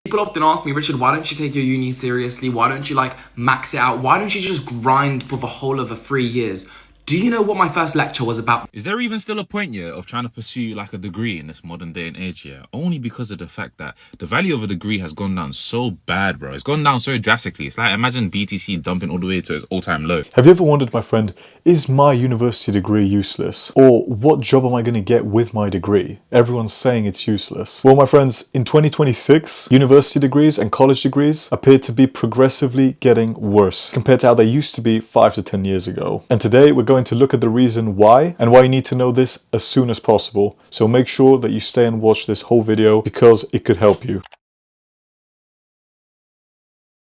People often ask me, Richard, why don't you take your uni seriously? Why don't you like max it out? Why don't you just grind for the whole of the 3 years? Do you know what my first lecture was about? Is there even still a point, yeah, of trying to pursue like a degree in this modern day and age, yeah? Only because of the fact that the value of a degree has gone down so bad, bro. It's gone down so drastically. It's like, imagine BTC dumping all the way to its all-time low. Have you ever wondered, my friend, is my university degree useless? Or what job am I going to get with my degree? Everyone's saying it's useless. Well, my friends, in 2026, university degrees and college degrees appear to be progressively getting worse compared to how they used to be 5 to 10 years ago. And today we're going to look at the reason why and why you need to know this as soon as possible. So make sure that you stay and watch this whole video because it could help you.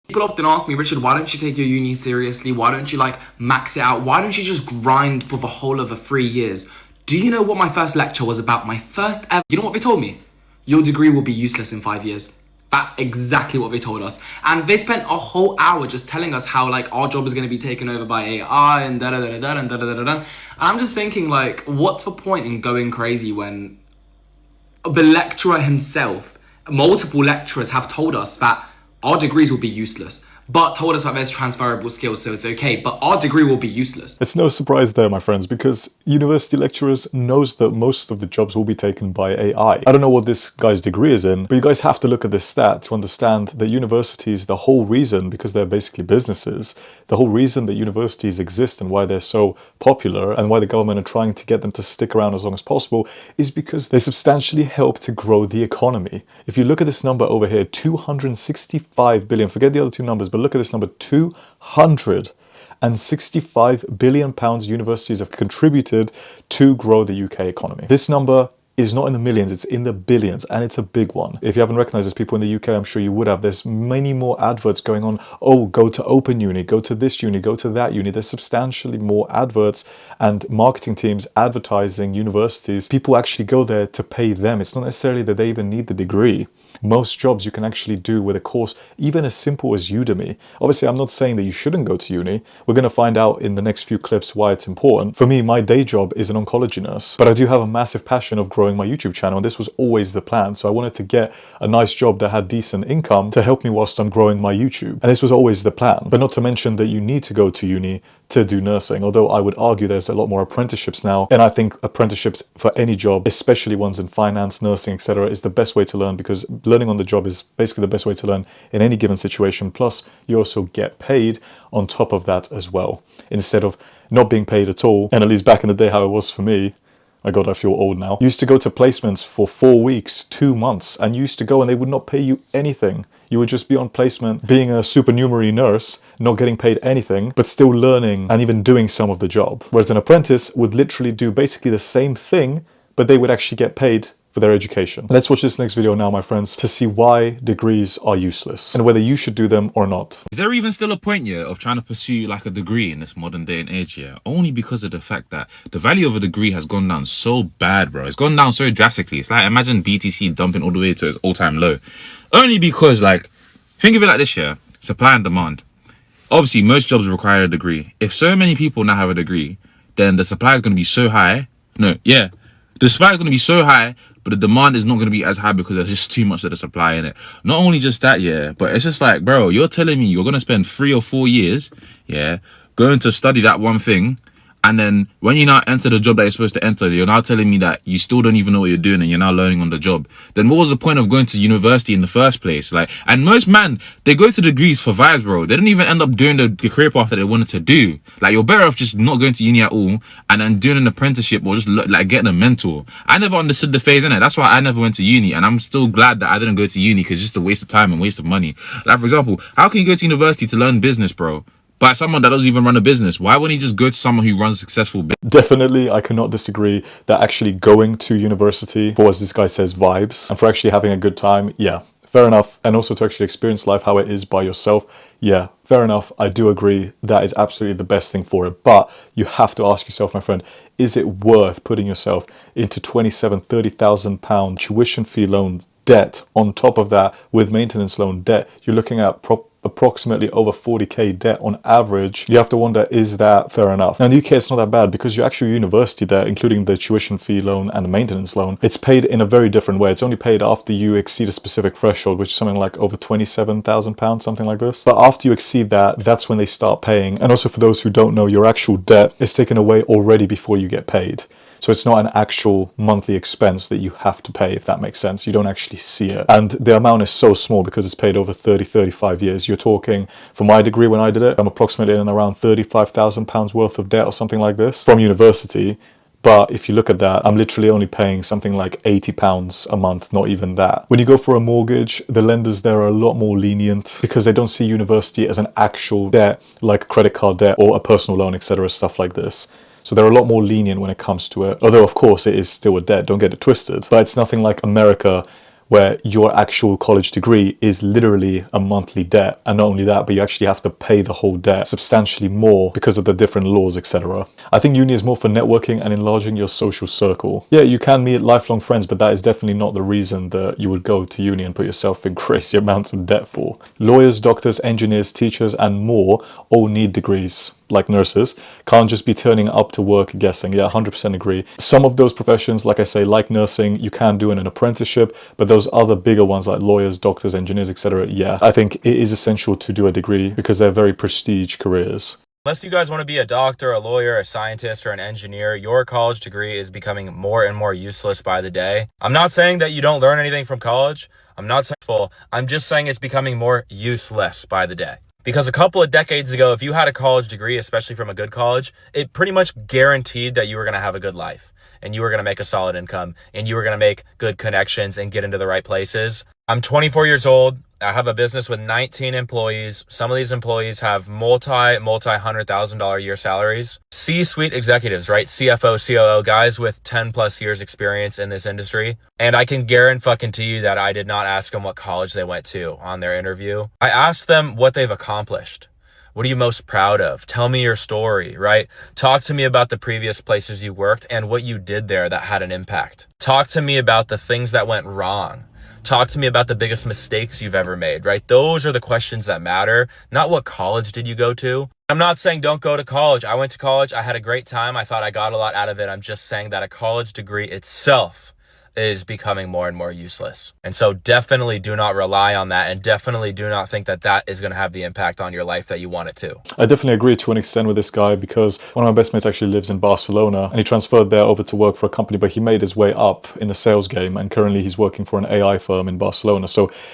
People often ask me, Richard, why don't you take your uni seriously? Why don't you like max it out? Why don't you just grind for the whole of the 3 years? Do you know what my first lecture was about? My first ever. You know what they told me? Your degree will be useless in 5 years. That's exactly what they told us. And they spent a whole hour just telling us how like our job is going to be taken over by AI and da-da-da-da-da and da-da-da-da-da. And I'm just thinking like, what's the point in going crazy when the lecturer himself, multiple lecturers have told us that our degrees will be useless, but told us that there's transferable skills, so it's okay, but our degree will be useless. It's no surprise there, my friends, because university lecturers knows that most of the jobs will be taken by AI. I don't know what this guy's degree is in, but you guys have to look at this stat to understand that universities, the whole reason, because they're basically businesses, the whole reason that universities exist and why they're so popular and why the government are trying to get them to stick around as long as possible is because they substantially help to grow the economy. If you look at this number over here, 265 billion, forget the other two numbers, but look at this number, 265 billion pounds universities have contributed to grow the UK economy. This number is not in the millions, it's in the billions, and it's a big one. If you haven't recognized this, people in the UK, I'm sure you would have. There's many more adverts going on. Oh, go to Open Uni, go to this uni, go to that uni. There's substantially more adverts and marketing teams advertising universities. People actually go there to pay them. It's not necessarily that they even need the degree. Most jobs you can actually do with a course even as simple as Udemy. Obviously, I'm not saying that you shouldn't go to uni. We're going to find out in the next few clips why it's important. For me, my day job is an oncology nurse, but I do have a massive passion of growing my YouTube channel, and this was always the plan. So I wanted to get a nice job that had decent income to help me whilst I'm growing my YouTube. And this was always the plan. But not to mention that you need to go to uni to do nursing, although I would argue there's a lot more apprenticeships now, and I think apprenticeships for any job, especially ones in finance, nursing, etc., is the best way to learn, because learning on the job is basically the best way to learn in any given situation. Plus you also get paid on top of that as well, instead of not being paid at all. And at least back in the day, how it was for me, my God, I feel old now. You used to go to placements for 4 weeks, 2 months, and you used to go and they would not pay you anything. You would just be on placement, being a supernumerary nurse, not getting paid anything, but still learning and even doing some of the job. Whereas an apprentice would literally do basically the same thing, but they would actually get paid for their education. Let's watch this next video now, my friends, to see why degrees are useless and whether you should do them or not. Is there even still a point, yeah, of trying to pursue like a degree in this modern day and age, yeah? Only because of the fact that the value of a degree has gone down so bad, bro. It's gone down so drastically. It's like, imagine BTC dumping all the way to its all-time low. Only because, like, think of it like this, yeah? Supply and demand. Obviously, most jobs require a degree. If so many people now have a degree, then the supply is going to be so high. No, yeah. The supply is going to be so high, but the demand is not going to be as high because there's just too much of the supply in it. Not only just that, yeah, but it's just like, bro, you're telling me you're going to spend 3 or 4 years, yeah, going to study that one thing, and then when you now enter the job that you're supposed to enter, you're now telling me that you still don't even know what you're doing and you're now learning on the job. Then what was the point of going to university in the first place? Like, and most man, they go to degrees for vibes, bro. They don't even end up doing the career path that they wanted to do. Like, you're better off just not going to uni at all and then doing an apprenticeship or just like getting a mentor. I never understood the phase in it. That's why I never went to uni, and I'm still glad that I didn't go to uni, because it's just a waste of time and waste of money. Like, for example, how can you go to university to learn business, bro, by someone that doesn't even run a business? Why wouldn't you just go to someone who runs a successful business? Definitely, I cannot disagree that actually going to university for, as this guy says, vibes, and for actually having a good time, yeah, fair enough. And also to actually experience life how it is by yourself, yeah, fair enough. I do agree that is absolutely the best thing for it. But you have to ask yourself, my friend, is it worth putting yourself into £27,000, £30,000 tuition fee loan debt on top of that with maintenance loan debt? You're looking at approximately over 40k debt on average, you have to wonder, is that fair enough? Now in the UK it's not that bad because your actual university debt, including the tuition fee loan and the maintenance loan, it's paid in a very different way. It's only paid after you exceed a specific threshold, which is something like over £27,000, something like this. But after you exceed that, that's when they start paying. And also for those who don't know, your actual debt is taken away already before you get paid. So it's not an actual monthly expense that you have to pay, if that makes sense. You don't actually see it. And the amount is so small because it's paid over 35 years. You're talking, for my degree when I did it, I'm approximately in around £35,000 worth of debt or something like this from university. But if you look at that, I'm literally only paying something like £80 a month, not even that. When you go for a mortgage, the lenders there are a lot more lenient because they don't see university as an actual debt, like credit card debt or a personal loan, etc., stuff like this. So they're a lot more lenient when it comes to it. Although, of course, it is still a debt, don't get it twisted. But it's nothing like America, where your actual college degree is literally a monthly debt. And not only that, but you actually have to pay the whole debt substantially more because of the different laws, etc. I think uni is more for networking and enlarging your social circle. Yeah, you can meet lifelong friends, but that is definitely not the reason that you would go to uni and put yourself in crazy amounts of debt for. Lawyers, doctors, engineers, teachers, and more all need degrees. Like nurses, can't just be turning up to work guessing. Yeah, 100% agree. Some of those professions, like I say, like nursing, you can do in an apprenticeship, but those other bigger ones like lawyers, doctors, engineers, etc., yeah, I think it is essential to do a degree because they're very prestige careers. Unless you guys want to be a doctor, a lawyer, a scientist, or an engineer, your college degree is becoming more and more useless by the day. I'm not saying that you don't learn anything from college. I'm not saying I'm just saying it's becoming more useless by the day. Because a couple of decades ago, if you had a college degree, especially from a good college, it pretty much guaranteed that you were going to have a good life and you were going to make a solid income and you were going to make good connections and get into the right places. I'm 24 years old. I have a business with 19 employees. Some of these employees have multi-$100,000 a year salaries. C-suite executives, right? CFO, COO, guys with 10 plus years experience in this industry. And I can guarantee you that I did not ask them what college they went to on their interview. I asked them what they've accomplished. What are you most proud of? Tell me your story, right? Talk to me about the previous places you worked and what you did there that had an impact. Talk to me about the things that went wrong. Talk to me about the biggest mistakes you've ever made, right? Those are the questions that matter, not what college did you go to. I'm not saying don't go to college. I went to college. I had a great time. I thought I got a lot out of it. I'm just saying that a college degree itself is becoming more and more useless. And so definitely do not rely on that, and definitely do not think that that is going to have the impact on your life that you want it to. I definitely agree to an extent with this guy because one of my best mates actually lives in Barcelona and he transferred there over to work for a company, but he made his way up in the sales game and currently he's working for an AI firm in Barcelona.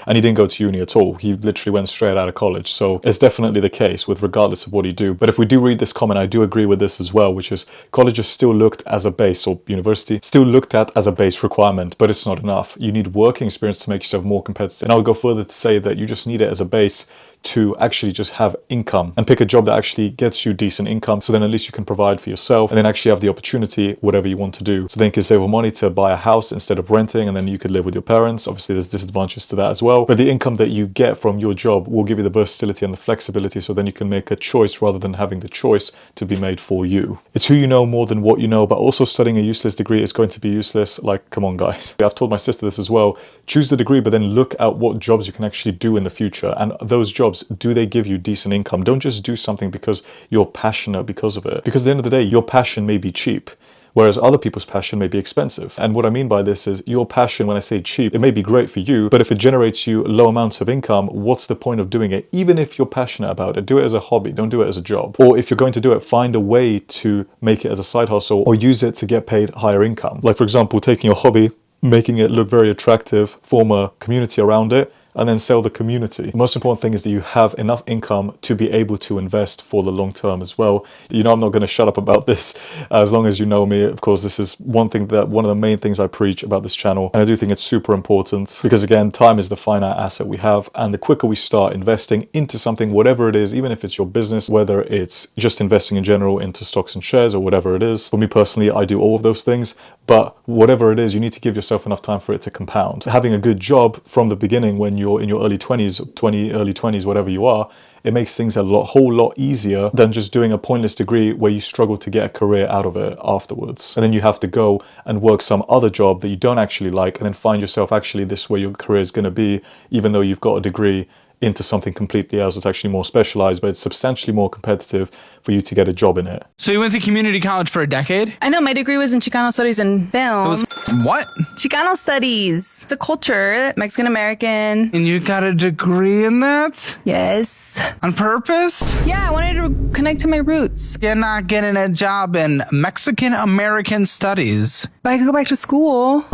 And he didn't go to uni at all. He literally went straight out of college. So it's definitely the case with regardless of what you do. But if we do read this comment, I do agree with this as well, which is college is still looked as a base, or university still looked at as a base requirement, but it's not enough. You need working experience to make yourself more competitive. And I would go further to say that you just need it as a base to actually just have income and pick a job that actually gets you decent income. So then at least you can provide for yourself and then actually have the opportunity, whatever you want to do. So then you can save money to buy a house instead of renting, and then you could live with your parents. Obviously there's disadvantages to that as well, but the income that you get from your job will give you the versatility and the flexibility. So then you can make a choice rather than having the choice to be made for you. It's who you know more than what you know, but also studying a useless degree is going to be useless. Like, come on guys. I've told my sister this as well. Choose the degree, but then look at what jobs you can actually do in the future. And those jobs, do they give you decent income? Don't just do something because you're passionate because of it. Because at the end of the day, your passion may be cheap, whereas other people's passion may be expensive. And what I mean by this is your passion, when I say cheap, it may be great for you, but if it generates you low amounts of income, what's the point of doing it? Even if you're passionate about it, do it as a hobby, don't do it as a job. Or if you're going to do it, find a way to make it as a side hustle or use it to get paid higher income. Like for example, taking your hobby, making it look very attractive, form a community around it, and then sell the community. The most important thing is that you have enough income to be able to invest for the long term as well. You know, I'm not going to shut up about this as long as you know me. Of course, this is one of the main things I preach about this channel. And I do think it's super important because again, time is the finite asset we have. And the quicker we start investing into something, whatever it is, even if it's your business, whether it's just investing in general into stocks and shares or whatever it is. For me personally, I do all of those things, but whatever it is, you need to give yourself enough time for it to compound. Having a good job from the beginning when you're in your early 20s, whatever you are, it makes things a whole lot easier than just doing a pointless degree where you struggle to get a career out of it afterwards. And then you have to go and work some other job that you don't actually like and then find yourself actually this way your career is going to be, even though you've got a degree into something completely else. It's actually more specialized, but it's substantially more competitive for you to get a job in it. So you went to community college for a decade? I know, my degree was in Chicano Studies and Film. What? Chicano Studies. It's a culture, Mexican-American. And you got a degree in that? Yes. On purpose? Yeah, I wanted to connect to my roots. You're not getting a job in Mexican-American studies. But I could go back to school.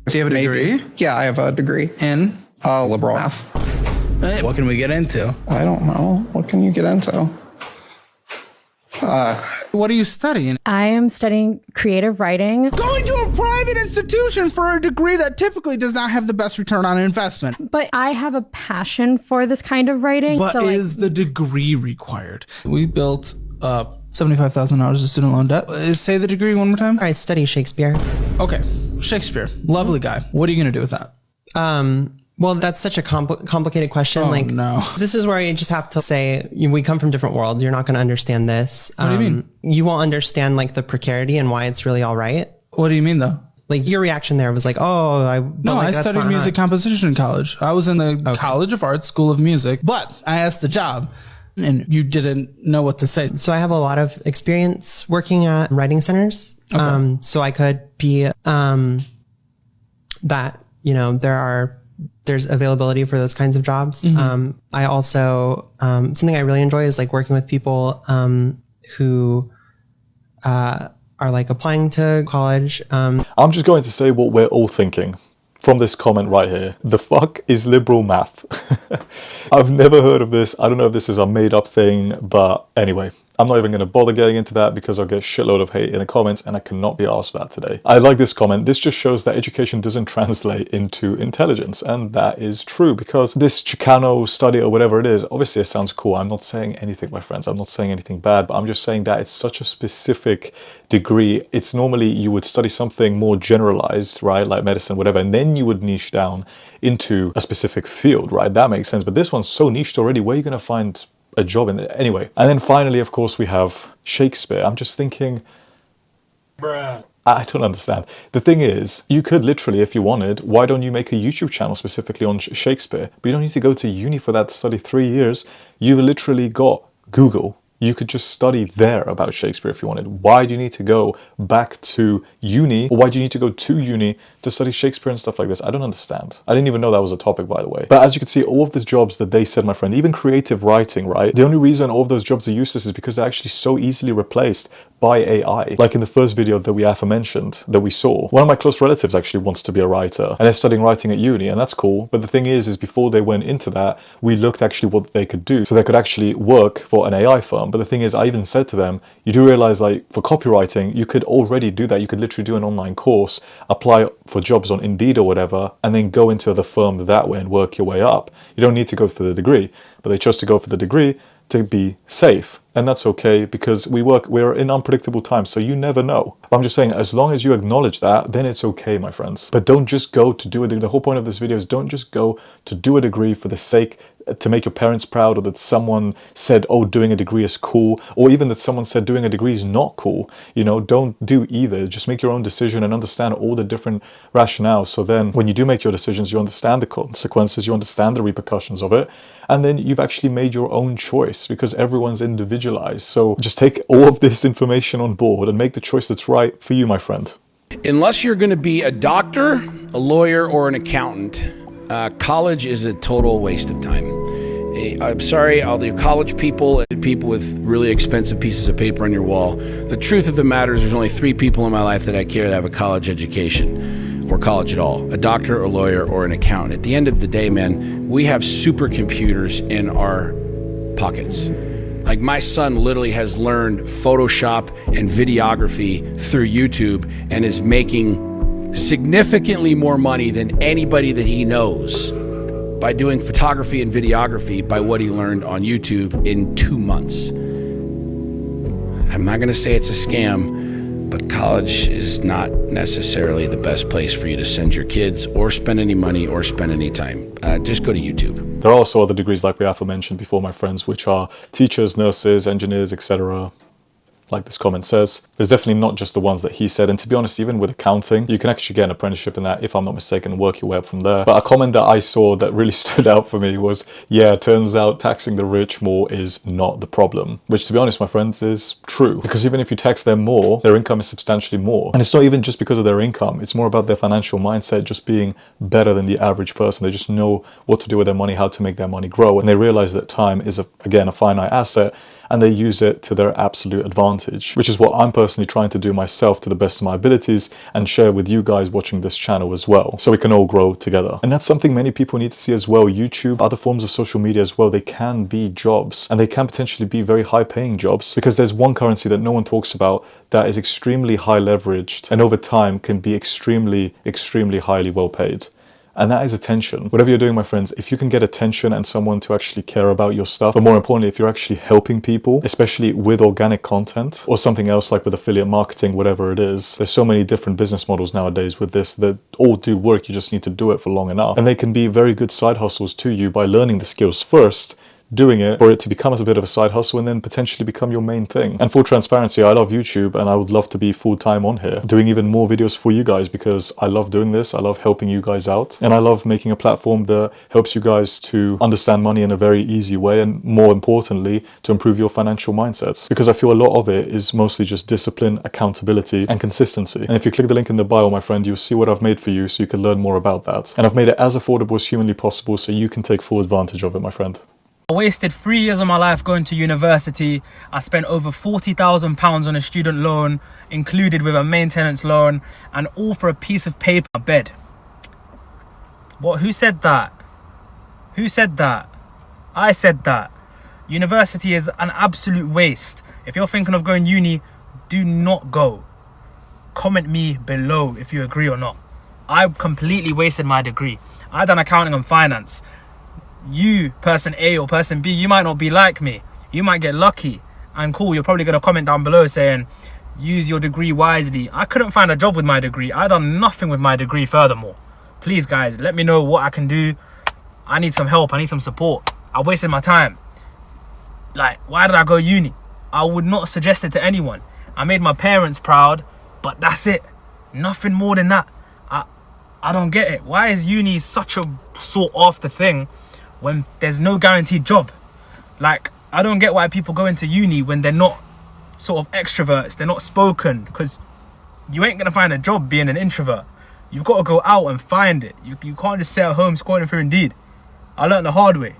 Do you have a degree? Yeah, I have a degree In? liberal math. What can we get into? I don't know. What can you get into? What are you studying? I am studying creative writing. Going to a private institution for a degree that typically does not have the best return on investment. But I have a passion for this kind of writing. But so is the degree required? We built $75,000 of student loan debt. Say the degree one more time. I study Shakespeare. Okay, Shakespeare, lovely guy. What are you gonna do with that? Well, that's such a complicated question. Oh, no. This is where you just have to say, we come from different worlds. You're not going to understand this. What do you mean? You won't understand like the precarity and why it's really all right. What do you mean though? Like your reaction there was like, oh, I studied music composition in college. I was in the College of Arts School of Music, but I asked the job and you didn't know what to say. So I have a lot of experience working at writing centers. Okay. So I could be, that, there's availability for those kinds of jobs. Mm-hmm. I also, something I really enjoy is like working with people, who, are like applying to college. I'm just going to say what we're all thinking from this comment right here. The fuck is liberal math? I've never heard of this. I don't know if this is a made up thing, but anyway, I'm not even going to bother getting into that because I'll get a shitload of hate in the comments and I cannot be asked for that today. I like this comment. This just shows that education doesn't translate into intelligence, and that is true because this Chicano study or whatever it is, obviously it sounds cool. I'm not saying anything, my friends. I'm not saying anything bad, but I'm just saying that it's such a specific degree. It's normally you would study something more generalized, right? Like medicine, whatever, and then you would niche down into a specific field, right? That makes sense. But this one's so niched already. Where are you going to find a job in it anyway? And then finally, of course, we have Shakespeare. I'm just thinking, bruh, I don't understand. The thing is, you could literally, if you wanted, why don't you make a YouTube channel specifically on Shakespeare? But you don't need to go to uni for that to study 3 years. You've literally got Google. You could just study there about Shakespeare if you wanted. Why do you need to go back to uni? Or why do you need to go to uni to study Shakespeare and stuff like this? I don't understand. I didn't even know that was a topic, by the way. But as you can see, all of these jobs that they said, my friend, even creative writing, right? The only reason all of those jobs are useless is because they're actually so easily replaced by AI. Like in the first video that we aforementioned, that we saw, one of my close relatives actually wants to be a writer and they're studying writing at uni, and that's cool. But the thing is before they went into that, we looked actually what they could do. So they could actually work for an AI firm. But the thing is, I even said to them, you do realize like for copywriting, you could already do that. You could literally do an online course, apply for jobs on Indeed or whatever, and then go into the firm that way and work your way up. You don't need to go for the degree, but they chose to go for the degree to be safe. And that's okay because we're in unpredictable times, so you never know. I'm just saying, as long as you acknowledge that, then it's okay, my friends. But don't just go to do a degree. The whole point of this video is don't just go to do a degree for the sake to make your parents proud, or that someone said, oh, doing a degree is cool, or even that someone said doing a degree is not cool. You know, don't do either. Just make your own decision and understand all the different rationales. So then when you do make your decisions, you understand the consequences, you understand the repercussions of it, and then you've actually made your own choice because everyone's individualized. So just take all of this information on board and make the choice that's right for you, my friend. Unless you're going to be a doctor, a lawyer, or an accountant, college is a total waste of time. I'm sorry, all the college people and people with really expensive pieces of paper on your wall. The truth of the matter is there's only 3 people in my life that I care that have a college education or college at all: a doctor, a lawyer, or an accountant. At the end of the day, man, we have supercomputers in our pockets. Like my son literally has learned Photoshop and videography through YouTube and is making significantly more money than anybody that he knows by doing photography and videography by what he learned on YouTube in 2 months. I'm not going to say it's a scam, but college is not necessarily the best place for you to send your kids or spend any money or spend any time. Just go to YouTube. There are also other degrees like we aforementioned before, my friends, which are teachers, nurses, engineers, etc. like this comment says. There's definitely not just the ones that he said. And to be honest, even with accounting, you can actually get an apprenticeship in that, if I'm not mistaken, and work your way up from there. But a comment that I saw that really stood out for me was, yeah, it turns out taxing the rich more is not the problem. Which, to be honest, my friends, is true. Because even if you tax them more, their income is substantially more. And it's not even just because of their income. It's more about their financial mindset just being better than the average person. They just know what to do with their money, how to make their money grow. And they realize that time is, again, a finite asset, and they use it to their absolute advantage, which is what I'm personally trying to do myself to the best of my abilities and share with you guys watching this channel as well, so we can all grow together. And that's something many people need to see as well. YouTube, other forms of social media as well, they can be jobs, and they can potentially be very high paying jobs, because there's one currency that no one talks about that is extremely high leveraged and over time can be extremely highly well paid. And that is attention. Whatever you're doing, my friends, if you can get attention and someone to actually care about your stuff, but more importantly, if you're actually helping people, especially with organic content or something else like with affiliate marketing, whatever it is, there's so many different business models nowadays with this that all do work. You just need to do it for long enough. And they can be very good side hustles to you by learning the skills first, doing it for it to become as a bit of a side hustle and then potentially become your main thing. And full transparency, I love YouTube and I would love to be full-time on here, doing even more videos for you guys, because I love doing this. I love helping you guys out, and I love making a platform that helps you guys to understand money in a very easy way, and more importantly, to improve your financial mindsets, because I feel a lot of it is mostly just discipline, accountability, and consistency. And if you click the link in the bio, my friend, you'll see what I've made for you so you can learn more about that. And I've made it as affordable as humanly possible so you can take full advantage of it, my friend. I wasted 3 years of my life going to university. I spent over £40,000 on a student loan, included with a maintenance loan, and all for a piece of paper on my bed. What? Who said that? Who said that? I said that. University is an absolute waste. If you're thinking of going uni, do not go. Comment me below if you agree or not. I completely wasted my degree. I done accounting and finance. You, person A or person B, you might not be like me. You might get lucky and cool. You're probably going to comment down below saying, use your degree wisely. I couldn't find a job with my degree. I done nothing with my degree furthermore. Please, guys, let me know what I can do. I need some help. I need some support. I wasted my time. Like, why did I go uni? I would not suggest it to anyone. I made my parents proud, but that's it. Nothing more than that. I don't get it. Why is uni such a sought after thing when there's no guaranteed job? Like, I don't get why people go into uni when they're not sort of extroverts, they're not spoken, because you ain't gonna find a job being an introvert. You've got to go out and find it. You can't just sit at home scrolling through Indeed. I learned the hard way.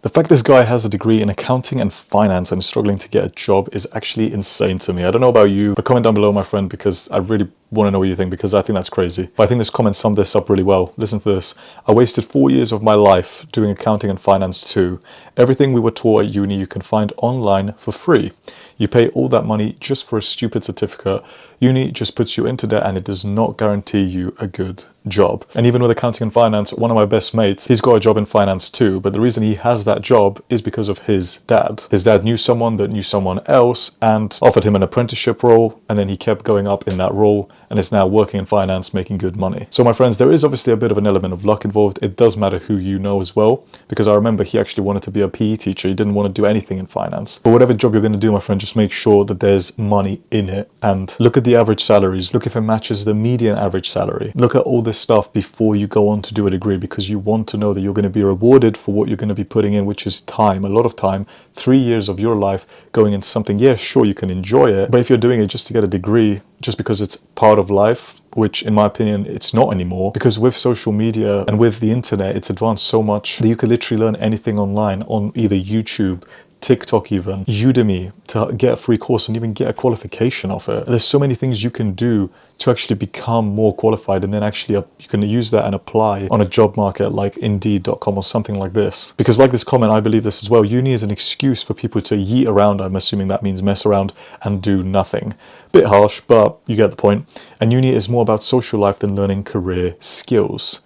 The fact this guy has a degree in accounting and finance and is struggling to get a job is actually insane to me. I don't know about you, but comment down below, my friend, because I really want to know what you think, because I think that's crazy. But I think this comment summed this up really well. Listen to this. I wasted 4 years of my life doing accounting and finance too. Everything we were taught at uni you can find online for free. You pay all that money just for a stupid certificate. Uni just puts you into debt and it does not guarantee you a good job. And even with accounting and finance, one of my best mates, he's got a job in finance too, but the reason he has that job is because of his dad. His dad knew someone that knew someone else and offered him an apprenticeship role, and then he kept going up in that role and is now working in finance, making good money. So my friends, there is obviously a bit of an element of luck involved. It does matter who you know as well, because I remember he actually wanted to be a PE teacher. He didn't want to do anything in finance. But whatever job you're going to do, my friend, just make sure that there's money in it, and look at the average salaries. Look if it matches the median average salary. Look at all this stuff before you go on to do a degree, because you want to know that you're going to be rewarded for what you're going to be putting in, which is time, a lot of time, 3 years of your life going into something. Yeah, sure, you can enjoy it, but if you're doing it just to get a degree, just because it's part of life, which in my opinion it's not anymore, because with social media and with the internet it's advanced so much that you could literally learn anything online on either YouTube, TikTok, even Udemy, to get a free course and even get a qualification off it. There's so many things you can do to actually become more qualified, and then actually you can use that and apply on a job market like Indeed.com or something like this. Because like this comment, I believe this as well, uni is an excuse for people to yeet around, I'm assuming that means mess around, and do nothing. Bit harsh, but you get the point. And uni is more about social life than learning career skills.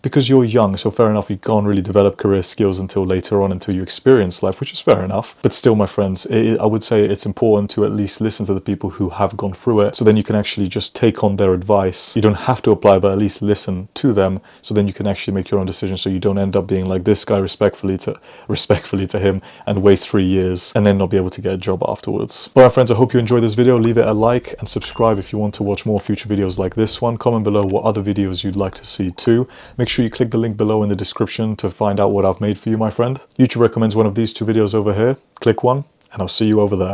because you're young, so fair enough, you can't really develop career skills until later on, until you experience life, which is fair enough. But still, my friends, I would say it's important to at least listen to the people who have gone through it, so then you can actually just take on their advice. You don't have to apply, but at least listen to them, so then you can actually make your own decision, so you don't end up being like this guy respectfully to him and waste 3 years and then not be able to get a job afterwards. Alright friends, I hope you enjoyed this video. Leave it a like and subscribe if you want to watch more future videos like this one. Comment below what other videos you'd like to see too. Make sure you click the link below in the description to find out what I've made for you, my friend. YouTube recommends one of these 2 videos over here. Click one and I'll see you over there.